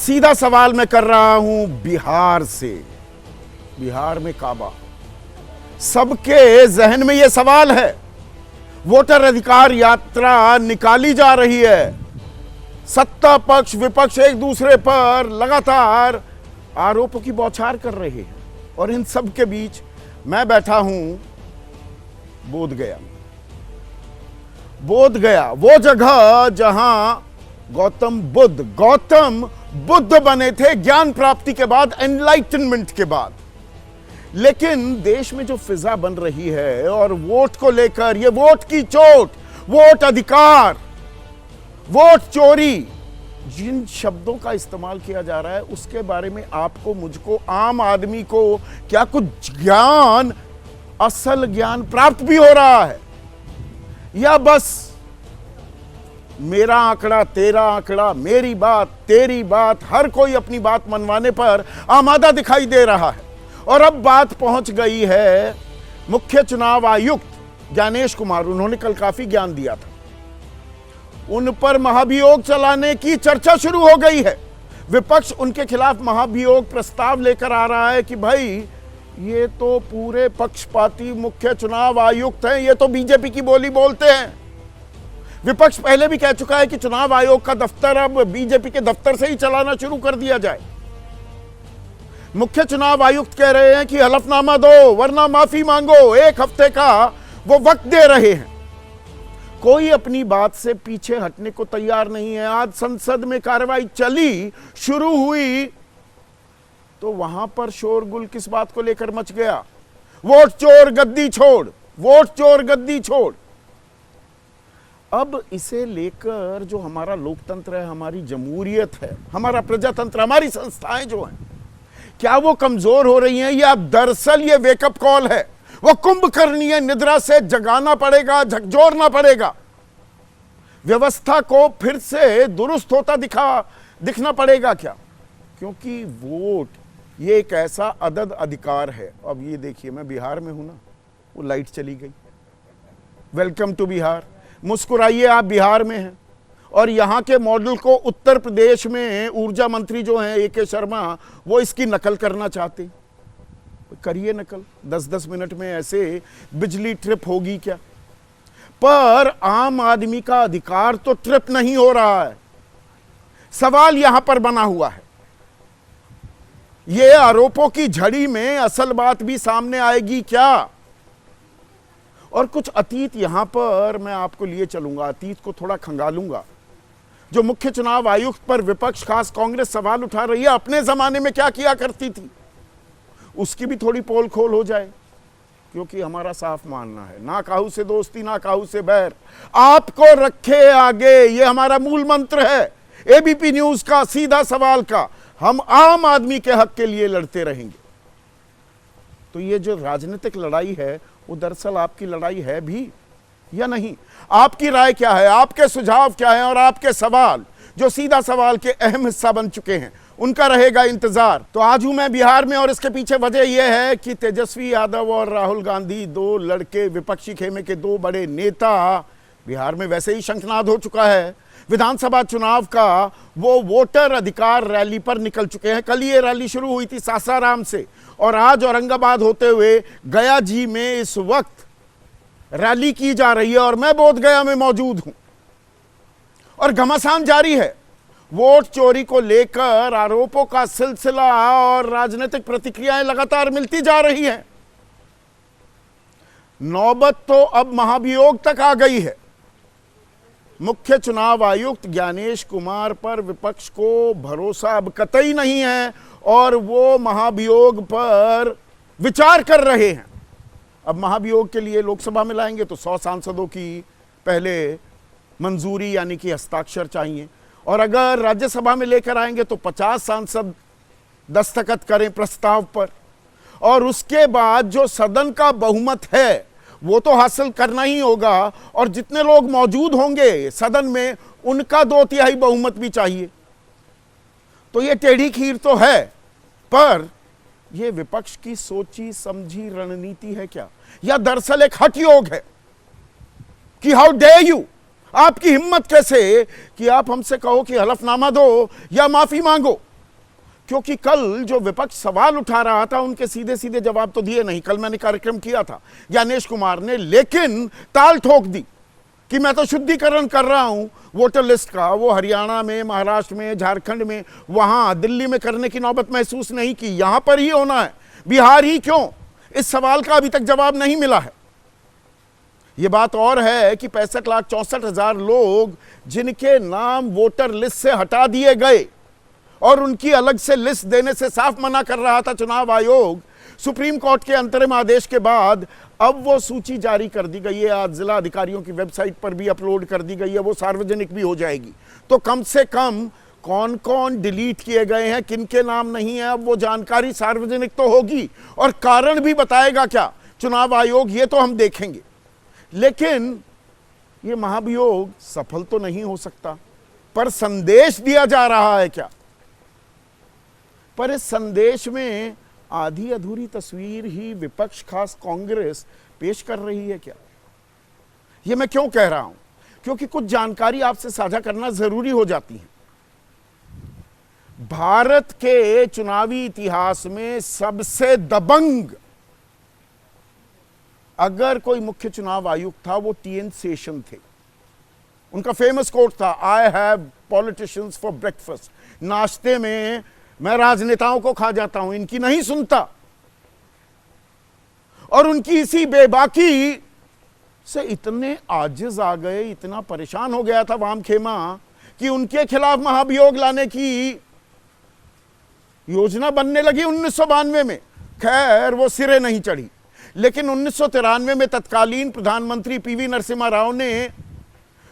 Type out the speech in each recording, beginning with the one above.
सीधा सवाल मैं कर रहा हूं बिहार से। बिहार में काबा, सबके जहन में यह सवाल है। वोटर अधिकार यात्रा निकाली जा रही है, सत्ता पक्ष विपक्ष एक दूसरे पर लगातार आरोपों की बौछार कर रहे हैं, और इन सब के बीच मैं बैठा हूं बोधगया। बोधगया वो जगह जहां गौतम बुद्ध बने थे ज्ञान प्राप्ति के बाद, एनलाइटनमेंट के बाद। लेकिन देश में जो फिजा बन रही है और वोट को लेकर, ये वोट की चोट, वोट अधिकार, वोट चोरी, जिन शब्दों का इस्तेमाल किया जा रहा है, उसके बारे में आपको, मुझको, आम आदमी को क्या कुछ ज्ञान, असल ज्ञान प्राप्त भी हो रहा है, या बस मेरा आंकड़ा तेरा आंकड़ा, मेरी बात तेरी बात, हर कोई अपनी बात मनवाने पर आमादा दिखाई दे रहा है। और अब बात पहुंच गई है मुख्य चुनाव आयुक्त ज्ञानेश कुमार, उन्होंने कल काफी ज्ञान दिया था, उन पर महाभियोग चलाने की चर्चा शुरू हो गई है। विपक्ष उनके खिलाफ महाभियोग प्रस्ताव लेकर आ रहा है कि भाई ये तो पूरे पक्षपाती मुख्य चुनाव आयुक्त हैं, ये तो बीजेपी की बोली बोलते हैं। विपक्ष पहले भी कह चुका है कि चुनाव आयोग का दफ्तर अब बीजेपी के दफ्तर से ही चलाना शुरू कर दिया जाए। मुख्य चुनाव आयुक्त कह रहे हैं कि हलफनामा दो वरना माफी मांगो, एक हफ्ते का वो वक्त दे रहे हैं। कोई अपनी बात से पीछे हटने को तैयार नहीं है। आज संसद में कार्रवाई चली, शुरू हुई, तो वहां पर शोरगुल किस बात को लेकर मच गया? वोट चोर गद्दी छोड़, वोट चोर गद्दी छोड़। अब इसे लेकर जो हमारा लोकतंत्र है, हमारी जमहूरियत है, हमारा प्रजातंत्र, हमारी संस्थाएं जो हैं, क्या वो कमजोर हो रही हैं, या दरअसल ये वेकअप कॉल है? वो कुंभकर्णीय निद्रा से जगाना पड़ेगा, झकझोरना पड़ेगा, व्यवस्था को फिर से दुरुस्त होता दिखना पड़ेगा क्या? क्योंकि वोट ये एक ऐसा अदद अधिकार है। अब ये देखिए, मैं बिहार में हूं ना, वो लाइट चली गई। वेलकम टू बिहार, मुस्कुराइए, आप बिहार में हैं। और यहां के मॉडल को उत्तर प्रदेश में ऊर्जा मंत्री जो हैं AK शर्मा, वो इसकी नकल करना चाहते। करिए नकल, 10-10 मिनट में ऐसे बिजली ट्रिप होगी क्या? पर आम आदमी का अधिकार तो ट्रिप नहीं हो रहा है। सवाल यहां पर बना हुआ है। ये आरोपों की झड़ी में असल बात भी सामने आएगी क्या? और कुछ अतीत यहां पर मैं आपको लिए चलूंगा, अतीत को थोड़ा खंगालूंगा। जो मुख्य चुनाव आयुक्त पर विपक्ष, खास कांग्रेस सवाल उठा रही है, अपने जमाने में क्या किया करती थी, उसकी भी थोड़ी पोल खोल हो जाए। क्योंकि हमारा साफ मानना है, ना काहू से दोस्ती ना काहू से बैर, आपको रखे आगे, ये हमारा मूल मंत्र है ABP न्यूज का, सीधा सवाल का। हम आम आदमी के हक के लिए लड़ते रहेंगे। तो ये जो राजनीतिक लड़ाई है, वो दरअसल आपकी लड़ाई है भी या नहीं? आपकी राय क्या है, आपके सुझाव क्या है, और आपके सवाल जो सीधा सवाल के अहम हिस्सा बन चुके हैं, उनका रहेगा इंतजार। तो आज हूं मैं बिहार में, और इसके पीछे वजह यह है कि तेजस्वी यादव और राहुल गांधी, दो लड़के, विपक्षी खेमे के दो बड़े नेता, बिहार में वैसे ही शंखनाद हो चुका है। विधानसभा चुनाव का वो वोटर अधिकार रैली पर निकल चुके हैं। कल ये रैली शुरू हुई थी सासाराम से, और आज औरंगाबाद होते हुए गया जी में इस वक्त रैली की जा रही है, और मैं बोधगया में मौजूद हूं। और घमासान जारी है। वोट चोरी को लेकर आरोपों का सिलसिला और राजनीतिक प्रतिक्रियाएं लगातार मिलती जा रही हैं। नौबत तो अब महाभियोग तक आ गई है। मुख्य चुनाव आयुक्त ज्ञानेश कुमार पर विपक्ष को भरोसा अब कतई नहीं है, और वो महाभियोग पर विचार कर रहे हैं। अब महाभियोग के लिए लोकसभा में लाएंगे तो 100 सांसदों की पहले मंजूरी यानी कि हस्ताक्षर चाहिए, और अगर राज्यसभा में लेकर आएंगे तो 50 सांसद दस्तखत करें प्रस्ताव पर, और उसके बाद जो सदन का बहुमत है वो तो हासिल करना ही होगा, और जितने लोग मौजूद होंगे सदन में उनका 2/3 बहुमत भी चाहिए। तो ये टेढ़ी खीर तो है, पर यह विपक्ष की सोची समझी रणनीति है क्या, या दरअसल एक हठ योग है कि हाउ डेयर यू, आपकी हिम्मत कैसे कि आप हमसे कहो कि हलफनामा दो या माफी मांगो। क्योंकि कल जो विपक्ष सवाल उठा रहा था उनके सीधे सीधे जवाब तो दिए नहीं। कल मैंने कार्यक्रम किया था ज्ञानेश कुमार ने, लेकिन ताल ठोक दी कि मैं तो शुद्धिकरण कर रहा हूं वोटर लिस्ट का। वो हरियाणा में, महाराष्ट्र में, झारखंड में, वहां दिल्ली में करने की नौबत महसूस नहीं की, यहां पर ही होना है। बिहार ही क्यों, इस सवाल का अभी तक जवाब नहीं मिला है। यह बात और है कि 65,64,000 लोग जिनके नाम वोटर लिस्ट से हटा दिए गए और उनकी अलग से लिस्ट देने से साफ मना कर रहा था चुनाव आयोग, सुप्रीम कोर्ट के अंतरिम आदेश के बाद अब वो सूची जारी कर दी गई है। आज जिला अधिकारियों की वेबसाइट पर भी अपलोड कर दी गई है, वो सार्वजनिक भी हो जाएगी। तो कम से कम कौन कौन डिलीट किए गए हैं, किनके नाम नहीं है, अब वो जानकारी सार्वजनिक तो होगी और कारण भी बताएगा क्या चुनाव आयोग, ये तो हम देखेंगे। लेकिन ये महाभियोग सफल तो नहीं हो सकता, पर संदेश दिया जा रहा है क्या? पर इस संदेश में आधी अधूरी तस्वीर ही विपक्ष खास कांग्रेस पेश कर रही है क्या? यह मैं क्यों कह रहा हूं? क्योंकि कुछ जानकारी आपसे साझा करना जरूरी हो जाती है। भारत के चुनावी इतिहास में सबसे दबंग अगर कोई मुख्य चुनाव आयुक्त था वो टीएन शेषन थे। उनका फेमस कोट था, I have politicians for breakfast. नाश्ते में मैं राजनेताओं को खा जाता हूं, इनकी नहीं सुनता। और उनकी इसी बेबाकी से इतने आजिज आ गए, इतना परेशान हो गया था वाम खेमा कि उनके खिलाफ महाभियोग लाने की योजना बनने लगी 1992 में। खैर वो सिरे नहीं चढ़ी, लेकिन 1993 में तत्कालीन प्रधानमंत्री पीवी नरसिम्हा राव ने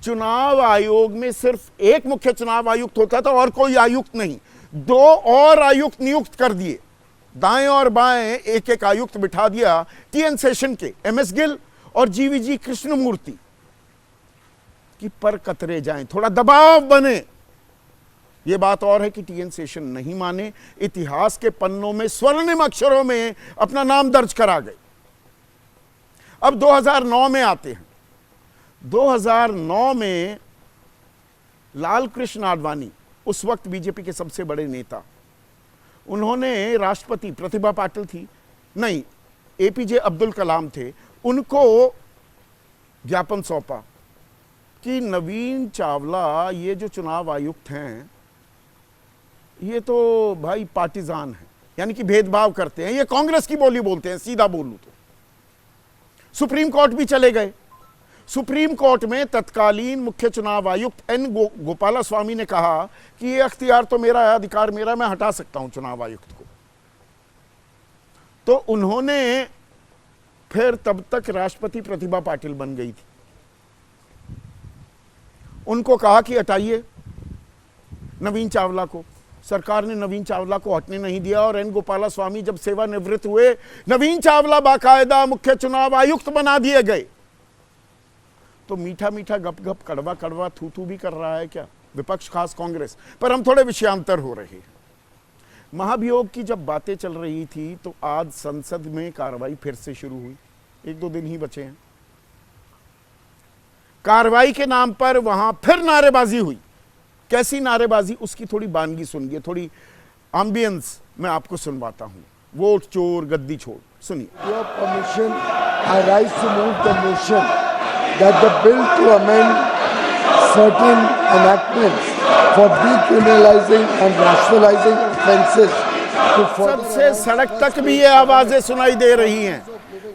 चुनाव आयोग में सिर्फ एक मुख्य चुनाव आयुक्त होता था और कोई आयुक्त नहीं, 2 और आयुक्त नियुक्त कर दिए। दाएं और बाएं एक एक आयुक्त बिठा दिया टीएन शेषन के, एमएस गिल और जीवीजी कृष्णमूर्ति की पर कतरे जाएं, थोड़ा दबाव बने। यह बात और है कि टीएन शेषन नहीं माने, इतिहास के पन्नों में स्वर्णिम अक्षरों में अपना नाम दर्ज करा गए। अब 2009 में आते हैं। 2009 में लाल कृष्ण आडवाणी, उस वक्त बीजेपी के सबसे बड़े नेता, उन्होंने राष्ट्रपति, प्रतिभा पाटिल थी नहीं, एपीजे अब्दुल कलाम थे, उनको ज्ञापन सौंपा कि नवीन चावला ये जो चुनाव आयुक्त हैं ये तो भाई पार्टिजान है, यानी कि भेदभाव करते हैं, ये कांग्रेस की बोली बोलते हैं, सीधा बोलूं तो। सुप्रीम कोर्ट भी चले गए। सुप्रीम कोर्ट में तत्कालीन मुख्य चुनाव आयुक्त एन गोपालास्वामी ने कहा कि ये अख्तियार तो मेरा है, अधिकार मेरा, मैं हटा सकता हूं चुनाव आयुक्त को। तो उन्होंने फिर, तब तक राष्ट्रपति प्रतिभा पाटिल बन गई थी, उनको कहा कि हटाइए नवीन चावला को। सरकार ने नवीन चावला को हटने नहीं दिया और एन गोपालास्वामी जब सेवानिवृत्त हुए, नवीन चावला बाकायदा मुख्य चुनाव आयुक्त बना दिए गए। तो मीठा मीठा गप गप, कड़वा कड़वा थू थू भी कर रहा है क्या विपक्ष, खास कांग्रेस? पर हम थोड़े विषयांतर हो रहे हैं। महाभियोग की जब बातें चल रही थी तो आज संसद में कार्रवाई फिर से शुरू हुई, 1-2 दिन ही बचे हैं। कार्रवाई के नाम पर वहां फिर नारेबाजी हुई। कैसी नारेबाजी, उसकी थोड़ी बानगी सुनिए, थोड़ी एम्बियंस मैं आपको सुनवाता हूं। वोट चोर गद्दी छोड़, सुनिए। Your permission, I rise to move the motion that the bill to amend certain enactments for decriminalizing and rationalizing offences to सबसे सड़क तक भी ये आवाजें सुनाई दे रही हैं।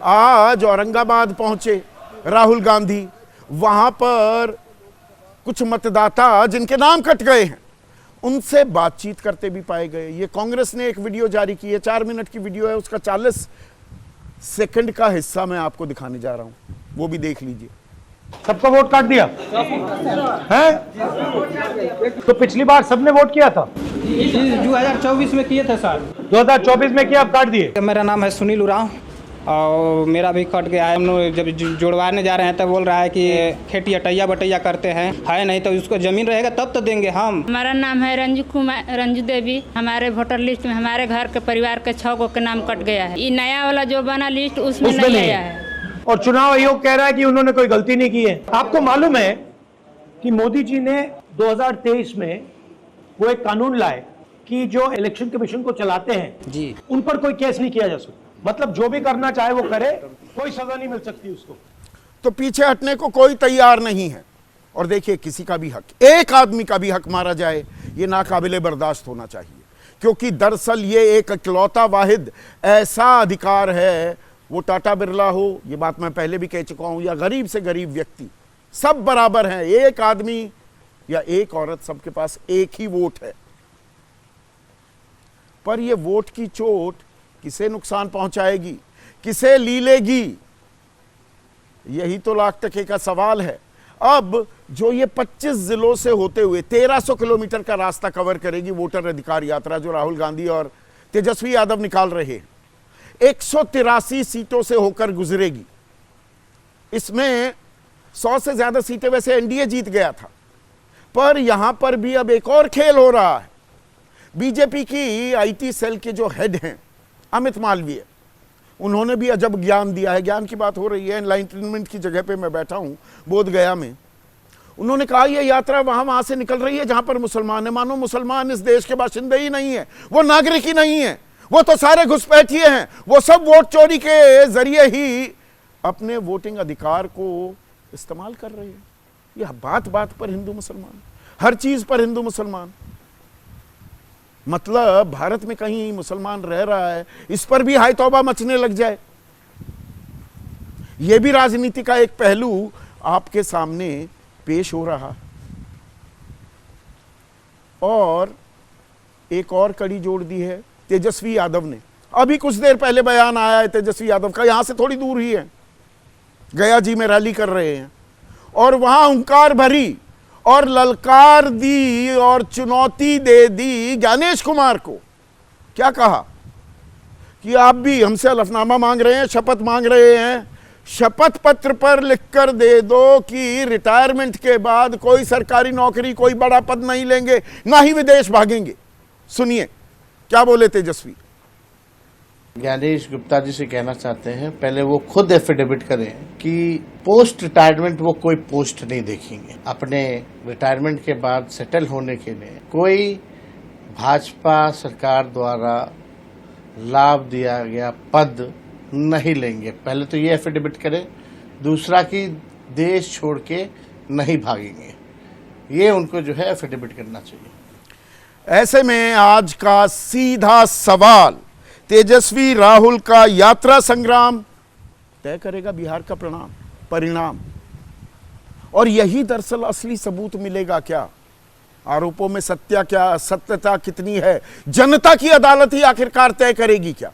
आज औरंगाबाद पहुंचे राहुल गांधी, वहां पर कुछ मतदाता जिनके नाम कट गए हैं उनसे बातचीत करते भी पाए गए। ये कांग्रेस ने एक वीडियो जारी की है, 4 मिनट की वीडियो है, उसका 40 सेकंड का हिस्सा मैं आपको दिखाने जा रहा हूं, वो भी देख लीजिए। सबका वोट काट दिया है? तो पिछली बार सबने वोट किया था? 2024 में किए थे सर। 2024 में किया, अब काट दिए। मेरा नाम है सुनील उरांव और मेरा भी कट गया है। हम लोग जब जुड़वाने जा रहे हैं तब बोल रहा है कि खेती अटैया बटैया करते हैं, है नहीं तो उसको जमीन रहेगा तब तो देंगे हम। हमारा नाम है रंजू देवी। हमारे वोटर लिस्ट में हमारे घर के परिवार के 6 गो के नाम कट गया है। ये नया वाला जो बना लिस्ट उसमें नहीं आया है। और चुनाव आयोग कह रहा है कि उन्होंने कोई गलती नहीं की है। आपको मालूम है कि मोदी जी ने 2023 में वो एक कानून लाए कि जो इलेक्शन कमीशन को चलाते हैं जी उन पर कोई केस नहीं किया जा सकता, मतलब जो भी करना चाहे वो करे, कोई सजा नहीं मिल सकती उसको। तो पीछे हटने को कोई तैयार नहीं है। और देखिए, किसी का भी हक, एक आदमी का भी हक मारा जाए, ये नाकाबिले बर्दाश्त होना चाहिए, क्योंकि दरअसल ये एक इकलौता वाहिद ऐसा अधिकार है, वो टाटा बिरला हो, ये बात मैं पहले भी कह चुका हूं, या गरीब से गरीब व्यक्ति, सब बराबर हैं। एक आदमी या एक औरत, सबके पास एक ही वोट है। पर ये वोट की चोट किसे नुकसान पहुंचाएगी, किसे लीलेगी, यही तो लाख टके का सवाल है। अब जो ये 25 जिलों से होते हुए 1300 किलोमीटर का रास्ता कवर करेगी वोटर अधिकार यात्रा, जो राहुल गांधी और तेजस्वी यादव निकाल रहे हैं, 183 सीटों से होकर गुजरेगी। इसमें 100 से ज्यादा सीटें वैसे एनडीए जीत गया था, पर यहां पर भी अब एक और खेल हो रहा है। बीजेपी की आईटी सेल के जो हेड हैं अमित मालवीय, उन्होंने भी अजब ज्ञान दिया है। ज्ञान की बात हो रही है, एनलाइटनमेंट की जगह पे मैं बैठा हूं बोध गया में। उन्होंने कहा यह यात्रा वहां से निकल रही है जहां पर मुसलमान है। मानो मुसलमान इस देश के बाशिंदे ही नहीं है, वो नागरिक ही नहीं है, वो तो सारे घुसपैठिए हैं। वो सब वोट चोरी के जरिए ही अपने वोटिंग अधिकार को इस्तेमाल कर रहे हैं। यह बात बात पर हिंदू मुसलमान, हर चीज पर हिंदू मुसलमान, मतलब भारत में कहीं मुसलमान रह रहा है, इस पर भी हाय तौबा मचने लग जाए। यह भी राजनीति का एक पहलू आपके सामने पेश हो रहा। और एक और कड़ी जोड़ दी है तेजस्वी यादव ने। अभी कुछ देर पहले बयान आया है तेजस्वी यादव का, यहां से थोड़ी दूर ही है, गया जी में रैली कर रहे हैं, और वहां हुंकार भरी और ललकार दी और चुनौती दे दी ज्ञानेश कुमार को। क्या कहा कि आप भी हमसे हलफनामा मांग रहे हैं, शपथ मांग रहे हैं, शपथ पत्र पर लिखकर दे दो कि रिटायरमेंट के बाद कोई सरकारी नौकरी, कोई बड़ा पद नहीं लेंगे, ना ही विदेश भागेंगे। सुनिए क्या बोले तेजस्वी। ज्ञानेश गुप्ता जी से कहना चाहते हैं, पहले वो खुद एफिडेविट करें कि पोस्ट रिटायरमेंट वो कोई पोस्ट नहीं देखेंगे। अपने रिटायरमेंट के बाद सेटल होने के लिए कोई भाजपा सरकार द्वारा लाभ दिया गया पद नहीं लेंगे। पहले तो ये एफिडेविट करें, दूसरा कि देश छोड़ के नहीं भागेंगे। ये उनको जो है एफिडेविट करना चाहिए। ऐसे में आज का सीधा सवाल, तेजस्वी राहुल का यात्रा संग्राम तय करेगा बिहार का परिणाम। और यही दरअसल असली सबूत मिलेगा क्या, आरोपों में सत्यता कितनी है, जनता की अदालत ही आखिरकार तय करेगी क्या।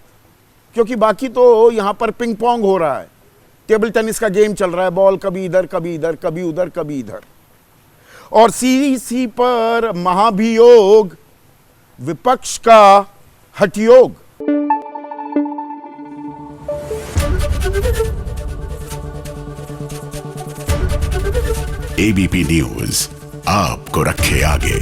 क्योंकि बाकी तो यहां पर पिंग पोंग हो रहा है, टेबल टेनिस का गेम चल रहा है, बॉल कभी इधर कभी इधर, कभी उधर कभी इधर। और सीईसी पर महाभियोग, विपक्ष का हठयोग। एबीपी न्यूज आपको रखे आगे।